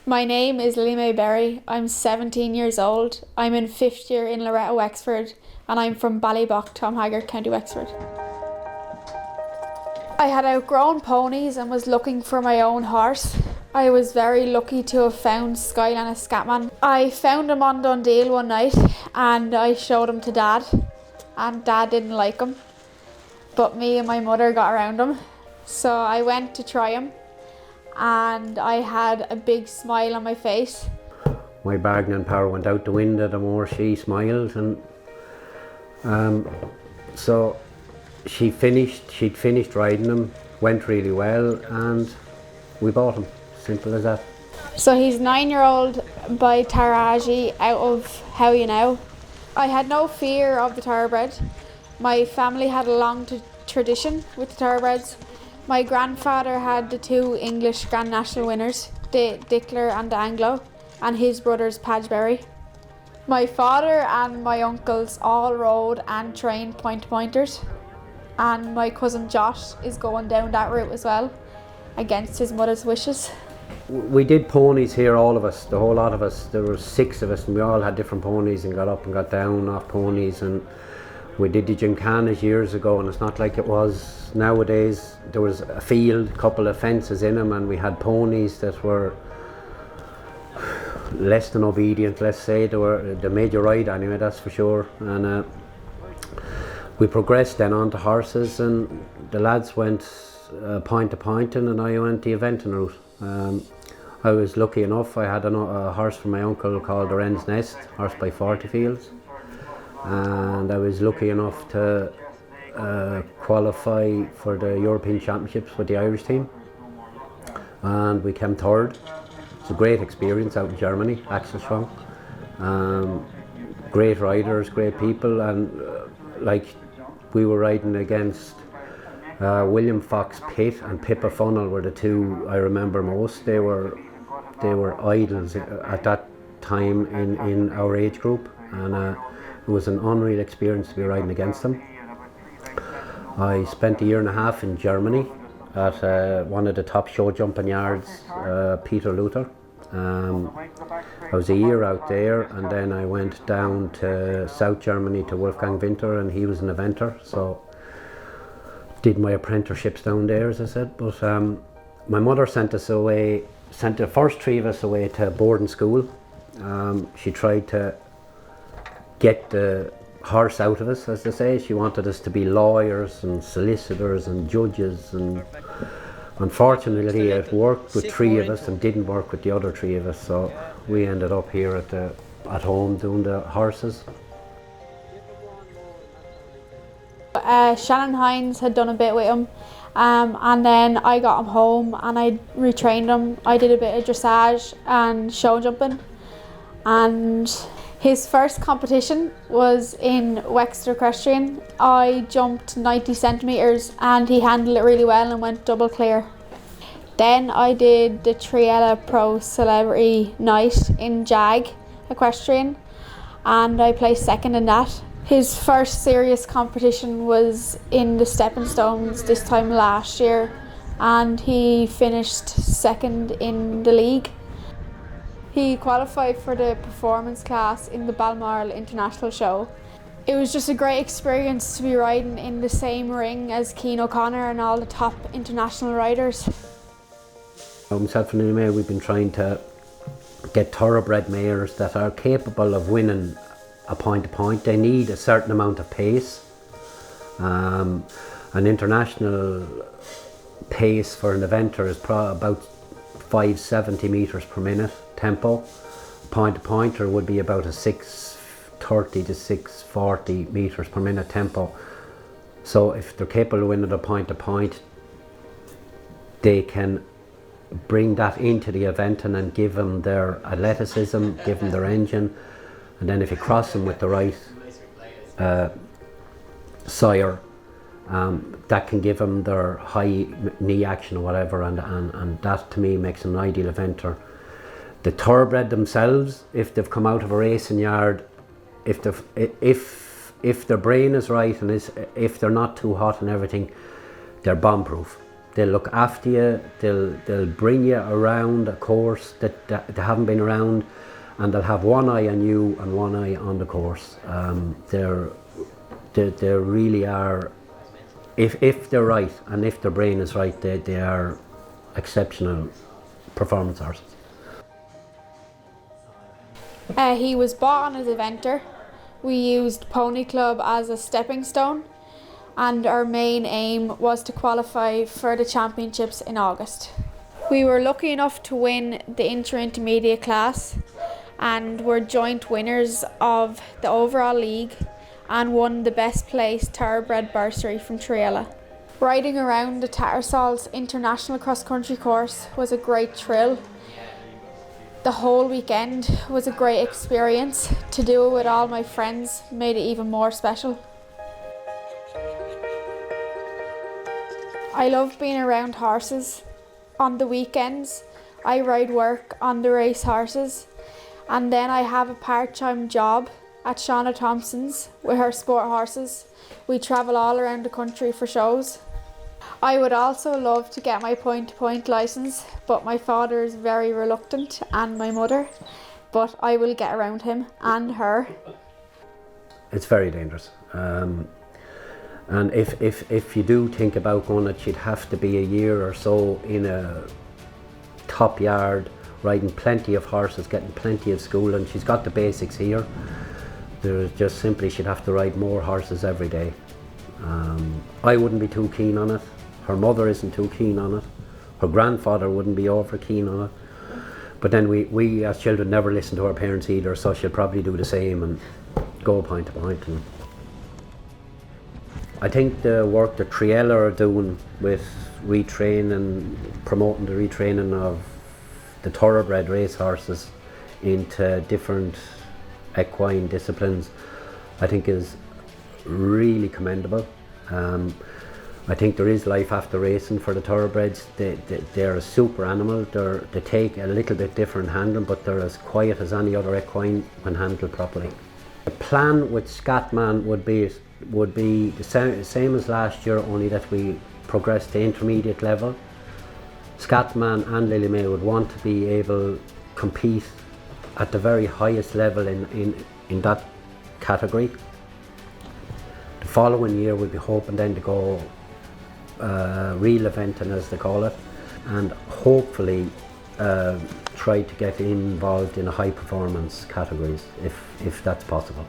My name is Lilymai Berry. I'm 17 years old. I'm in 5th year in Loretto, Wexford, and I'm from Ballybock, Tom Haggart, County Wexford. I had outgrown ponies and was looking for my own horse. I was very lucky to have found Skylanna Scatman. I found him on Dundee one night and I showed him to Dad, and Dad didn't like him, but me and my mother got around him. So I went to try him and I had a big smile on my face. My bargaining power went out the window the more she smiled, and so she'd finished riding him, went really well, and we bought him. Simple as that. So he's 9-year-old by Taraji out of How You Know. I had no fear of the Thoroughbred. My family had a long tradition with the Thoroughbreds. My grandfather had the 2 English Grand National winners, the Dickler and the Anglo, and his brothers Padgeberry. My father and my uncles all rode and trained point-to-pointers, and my cousin Josh is going down that route as well, against his mother's wishes. We did ponies here, all of us, the whole lot of us. There were 6 of us and we all had different ponies and got up and got down off ponies, and we did the gymkhanas years ago, and it's not like it was nowadays. There was a field, a couple of fences in them, and we had ponies that were less than obedient, let's say. They made you ride anyway, that's for sure. And we progressed then on to horses, and the lads went point to pointing and I went the eventing route. I was lucky enough, I had a horse from my uncle called the Wren's Nest, horse by 40 Fields, and I was lucky enough to qualify for the European Championships with the Irish team, and we came 3rd. It's a great experience out in Germany, Axelschwang. Great riders, great people, and like we were riding against William Fox Pitt and Pippa Funnell were the 2 I remember most. They were idols at that time in our age group, and it was an unreal experience to be riding against them. I spent 1.5 years in Germany at one of the top show jumping yards, Peter Luther. I was 1 year out there, and then I went down to South Germany to Wolfgang Winter, and he was an eventer, so did my apprenticeships down there, as I said. But my mother sent the first 3 of us away to boarding school. She tried to get the horse out of us, as they say. She wanted us to be lawyers and solicitors and judges, and unfortunately it worked with 3 of us and didn't work with the other 3 of us, so we ended up here at home doing the horses. Shannon Hines had done a bit with him, and then I got him home and I retrained him. I did a bit of dressage and show jumping, and his first competition was in Wexford Equestrian. I jumped 90 centimetres and he handled it really well and went double clear. Then I did the Triella Pro Celebrity Night in Jag Equestrian, and I placed 2nd in that. His first serious competition was in the Stepping Stones this time last year, and he finished 2nd in the league. He qualified for the performance class in the Balmoral International Show. It was just a great experience to be riding in the same ring as Cian O'Connor and all the top international riders. Myself and Lilymai, we've been trying to get thoroughbred mares that are capable of winning a point-to-point. They need a certain amount of pace. An international pace for an eventer is about 570 metres per minute tempo. Point-to-pointer would be about a 630 to 640 metres per minute tempo. So if they're capable of winning a point-to-point, they can bring that into the event and give them their athleticism, give them their engine, and then if you cross them with the right sire, that can give them their high knee action or whatever, and that to me makes them an ideal eventer. The thoroughbred themselves, if they've come out of a racing yard, if their brain is right and if they're not too hot and everything, they're bomb-proof. They'll look after you, they'll bring you around a course that they haven't been around, and they'll have one eye on you and one eye on the course. They really are, if they're right and if their brain is right, they are exceptional performance horses. He was bought on as a venter. We used Pony Club as a stepping stone, and our main aim was to qualify for the championships in August. We were lucky enough to win the inter-intermediate class and were joint winners of the overall league and won the best place Thoroughbred bursary from Triella. Riding around the Tattersalls International Cross Country course was a great thrill. The whole weekend was a great experience. To do it with all my friends made it even more special. I love being around horses. On the weekends, I ride work on the race horses, and then I have a part-time job at Shauna Thompson's with her sport horses. We travel all around the country for shows. I would also love to get my point-to-point licence, but my father is very reluctant, and my mother, but I will get around him and her. It's very dangerous. And if you do think about going, it you'd have to be a year or so in a top yard, riding plenty of horses, getting plenty of school, and she's got the basics here. There's just simply she'd have to ride more horses every day. I wouldn't be too keen on it. Her mother isn't too keen on it. Her grandfather wouldn't be over keen on it. But then we as children never listen to our parents either, so she'll probably do the same and go point to point. And I think the work that Triella are doing with retraining, promoting the retraining of the thoroughbred racehorses into different equine disciplines, I think is really commendable. I think there is life after racing for the thoroughbreds. They're a super animal. They take a little bit different handling, but they're as quiet as any other equine when handled properly. The plan with Scatman would be the same as last year, only that we progress to intermediate level. Scatman and Lilymai would want to be able to compete at the very highest level in that category. The following year we'll be hoping then to go real eventing, as they call it, and hopefully try to get involved in high performance categories if that's possible.